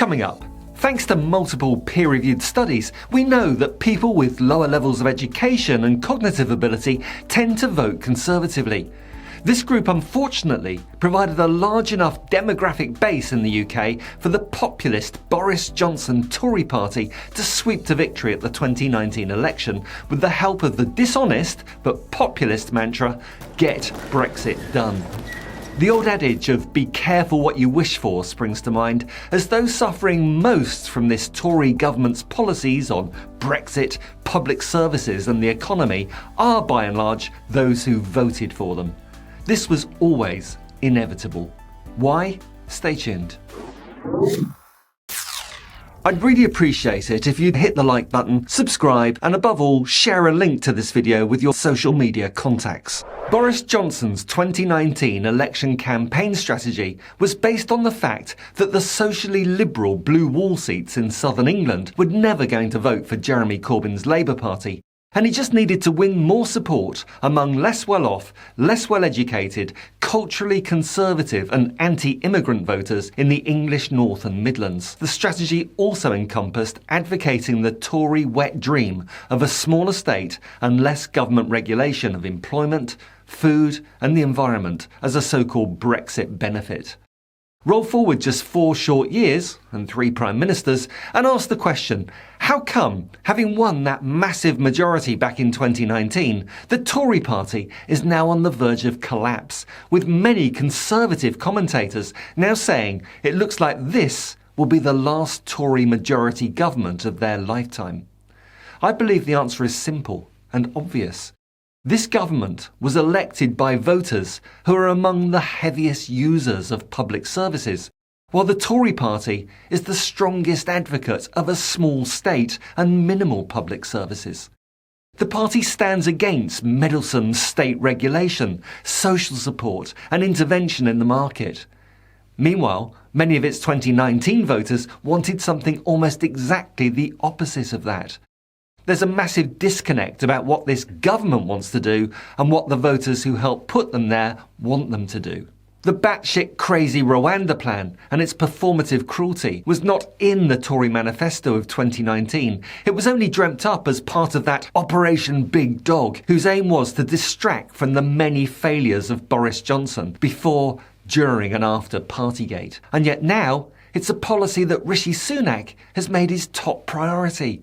Coming up, thanks to multiple peer-reviewed studies, we know that people with lower levels of education and cognitive ability tend to vote conservatively. This group unfortunately provided a large enough demographic base in the UK for the populist Boris Johnson Tory Party to sweep to victory at the 2019 election with the help of the dishonest but populist mantra, "Get Brexit Done." The old adage of "be careful what you wish for" springs to mind, as those suffering most from this Tory government's policies on Brexit, public services and the economy are by and large those who voted for them. This was always inevitable. Why? Stay tuned. I'd really appreciate it if you'd hit the like button, subscribe, and above all, share a link to this video with your social media contacts. Boris Johnson's 2019 election campaign strategy was based on the fact that the socially liberal blue wall seats in southern England were never going to vote for Jeremy Corbyn's Labour Party. And he just needed to win more support among less well-off, less well-educated, culturally conservative and anti-immigrant voters in the English North and Midlands. The strategy also encompassed advocating the Tory wet dream of a smaller state and less government regulation of employment, food and the environment as a so-called Brexit benefit. Roll forward just 4 short years and 3 prime ministers and ask the question, how come, having won that massive majority back in 2019, the Tory party is now on the verge of collapse, with many conservative commentators now saying it looks like this will be the last Tory majority government of their lifetime? I believe the answer is simple and obvious. This government was elected by voters who are among the heaviest users of public services, while the Tory party is the strongest advocate of a small state and minimal public services. The party stands against meddlesome state regulation, social support and intervention in the market. Meanwhile, many of its 2019 voters wanted something almost exactly the opposite of that. There's a massive disconnect about what this government wants to do and what the voters who helped put them there want them to do. The batshit crazy Rwanda plan and its performative cruelty was not in the Tory manifesto of 2019. It was only dreamt up as part of that Operation Big Dog, whose aim was to distract from the many failures of Boris Johnson before, during and after Partygate. And yet now, it's a policy that Rishi Sunak has made his top priority.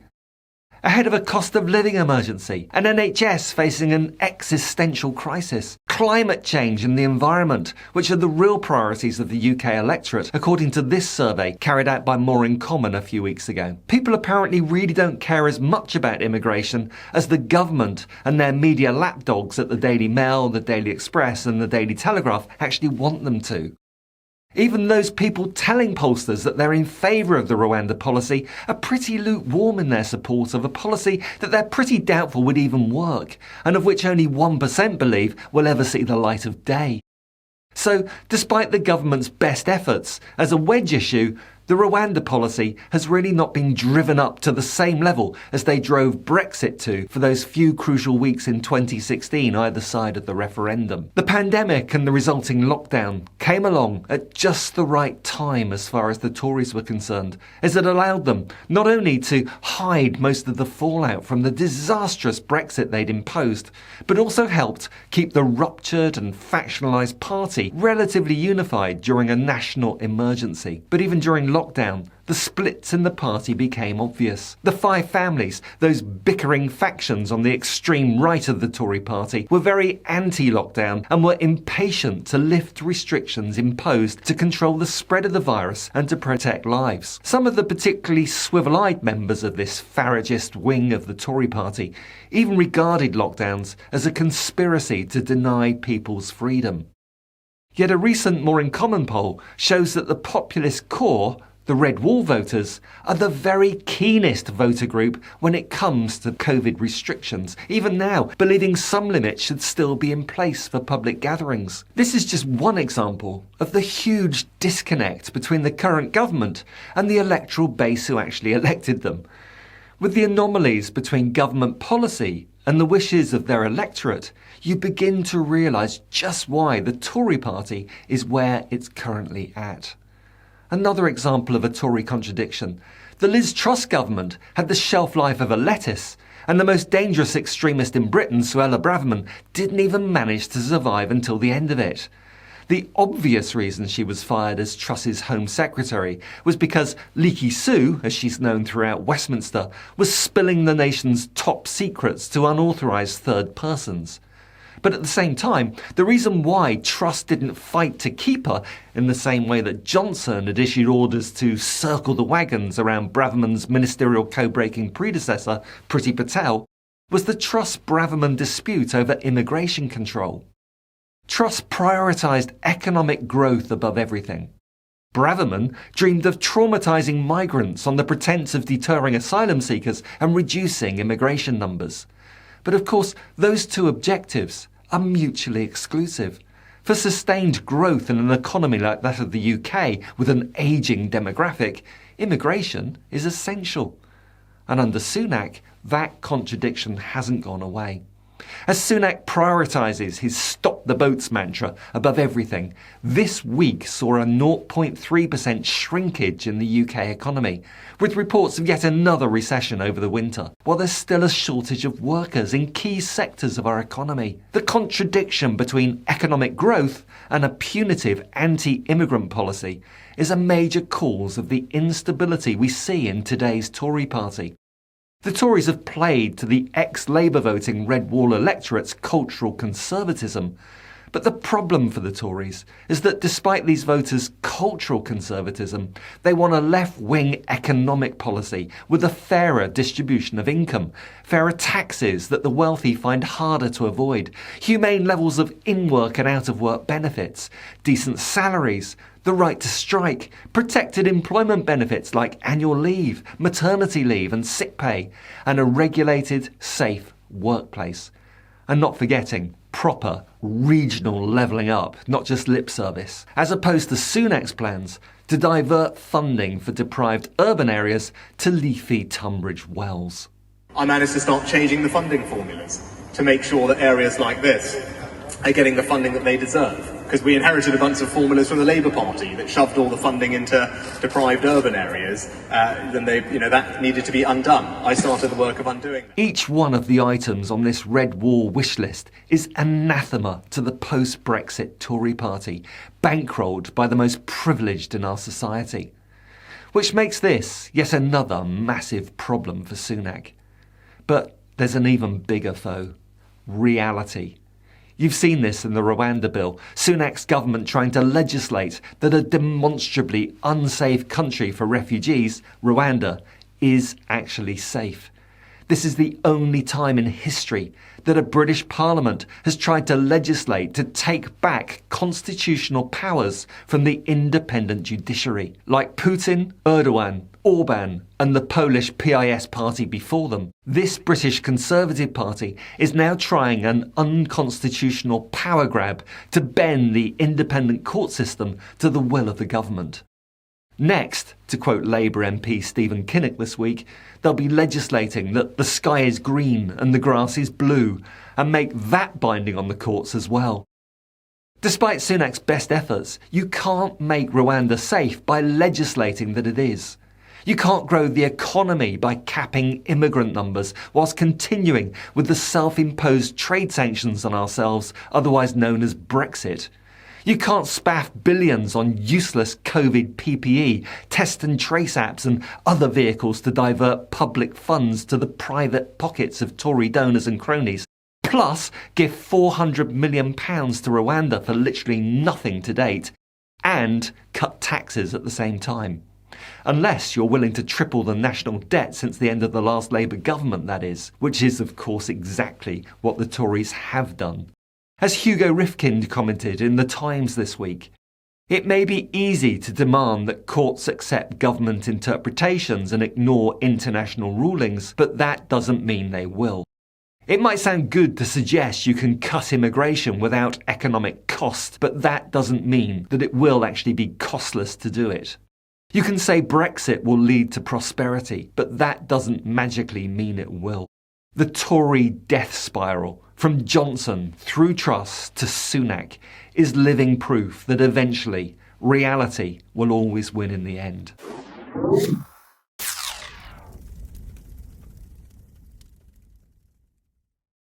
Ahead of a cost of living emergency, an NHS facing an existential crisis, climate change and the environment, which are the real priorities of the UK electorate, according to this survey carried out by More in Common a few weeks ago. People apparently really don't care as much about immigration as the government and their media lapdogs at the Daily Mail, the Daily Express and the Daily Telegraph actually want them to. Even those people telling pollsters that they're in favour of the Rwanda policy are pretty lukewarm in their support of a policy that they're pretty doubtful would even work, and of which only 1% believe will ever see the light of day. So, despite the government's best efforts, as a wedge issue, the Rwanda policy has really not been driven up to the same level as they drove Brexit to for those few crucial weeks in 2016 either side of the referendum. The pandemic and the resulting lockdown came along at just the right time as far as the Tories were concerned, as it allowed them not only to hide most of the fallout from the disastrous Brexit they'd imposed, but also helped keep the ruptured and factionalised party relatively unified during a national emergency. But even during lockdown, the splits in the party became obvious. The five families, those bickering factions on the extreme right of the Tory party, were very anti-lockdown and were impatient to lift restrictions imposed to control the spread of the virus and to protect lives. Some of the particularly swivel-eyed members of this Faragist wing of the Tory party even regarded lockdowns as a conspiracy to deny people's freedom. Yet a recent More in Common poll shows that the populist core, the Red Wall voters, are the very keenest voter group when it comes to COVID restrictions, even now believing some limits should still be in place for public gatherings. This is just one example of the huge disconnect between the current government and the electoral base who actually elected them. With the anomalies between government policy and the wishes of their electorate, you begin to realise just why the Tory party is where it's currently at. Another example of a Tory contradiction. The Liz Truss government had the shelf life of a lettuce, and the most dangerous extremist in Britain, Suella Braverman, didn't even manage to survive until the end of it. The obvious reason she was fired as Truss's Home Secretary was because Leaky Sue, as she's known throughout Westminster, was spilling the nation's top secrets to unauthorised third persons. But at the same time, the reason why Truss didn't fight to keep her, in the same way that Johnson had issued orders to circle the wagons around Braverman's ministerial code-breaking predecessor, Priti Patel, was the Truss-Braverman dispute over immigration control. Truss prioritised economic growth above everything. Braverman dreamed of traumatising migrants on the pretence of deterring asylum seekers and reducing immigration numbers. But of course, those two objectives are mutually exclusive. For sustained growth in an economy like that of the UK, with an ageing demographic, immigration is essential. And under Sunak, that contradiction hasn't gone away. As Sunak prioritises his stop the boats mantra above everything, this week saw a 0.3% shrinkage in the UK economy, with reports of yet another recession over the winter, while there's still a shortage of workers in key sectors of our economy. The contradiction between economic growth and a punitive anti-immigrant policy is a major cause of the instability we see in today's Tory party. The Tories have played to the ex-Labour voting Red Wall electorate's cultural conservatism. But the problem for the Tories is that despite these voters' cultural conservatism, they want a left-wing economic policy with a fairer distribution of income, fairer taxes that the wealthy find harder to avoid, humane levels of in-work and out-of-work benefits, decent salaries, the right to strike, protected employment benefits like annual leave, maternity leave and sick pay, and a regulated, safe workplace. And not forgetting proper regional levelling up, not just lip service, as opposed to Sunak's plans to divert funding for deprived urban areas to leafy Tunbridge Wells. I managed to start changing the funding formulas to make sure that areas like this are getting the funding that they deserve. Because we inherited a bunch of formulas from the Labour Party that shoved all the funding into deprived urban areas, then that needed to be undone. I started the work of undoing that. Each one of the items on this Red Wall wish list is anathema to the post-Brexit Tory Party, bankrolled by the most privileged in our society. Which makes this yet another massive problem for Sunak. But there's an even bigger foe: reality. You've seen this in the Rwanda bill, Sunak's government trying to legislate that a demonstrably unsafe country for refugees, Rwanda, is actually safe. This is the only time in history that a British Parliament has tried to legislate to take back constitutional powers from the independent judiciary, like Putin, Erdogan, Orban and the Polish PIS party before them. This British Conservative Party is now trying an unconstitutional power grab to bend the independent court system to the will of the government. Next, to quote Labour MP Stephen Kinnock this week, they'll be legislating that the sky is green and the grass is blue, and make that binding on the courts as well. Despite Sunak's best efforts, you can't make Rwanda safe by legislating that it is. You can't grow the economy by capping immigrant numbers whilst continuing with the self-imposed trade sanctions on ourselves, otherwise known as Brexit. You can't spaff billions on useless COVID PPE, test and trace apps and other vehicles to divert public funds to the private pockets of Tory donors and cronies, plus give £400 million to Rwanda for literally nothing to date, and cut taxes at the same time. Unless you're willing to triple the national debt since the end of the last Labour government, that is, which is of course exactly what the Tories have done. As Hugo Rifkind commented in The Times this week, it may be easy to demand that courts accept government interpretations and ignore international rulings, but that doesn't mean they will. It might sound good to suggest you can cut immigration without economic cost, but that doesn't mean that it will actually be costless to do it. You can say Brexit will lead to prosperity, but that doesn't magically mean it will. The Tory death spiral, from Johnson through Truss to Sunak, is living proof that eventually reality will always win in the end.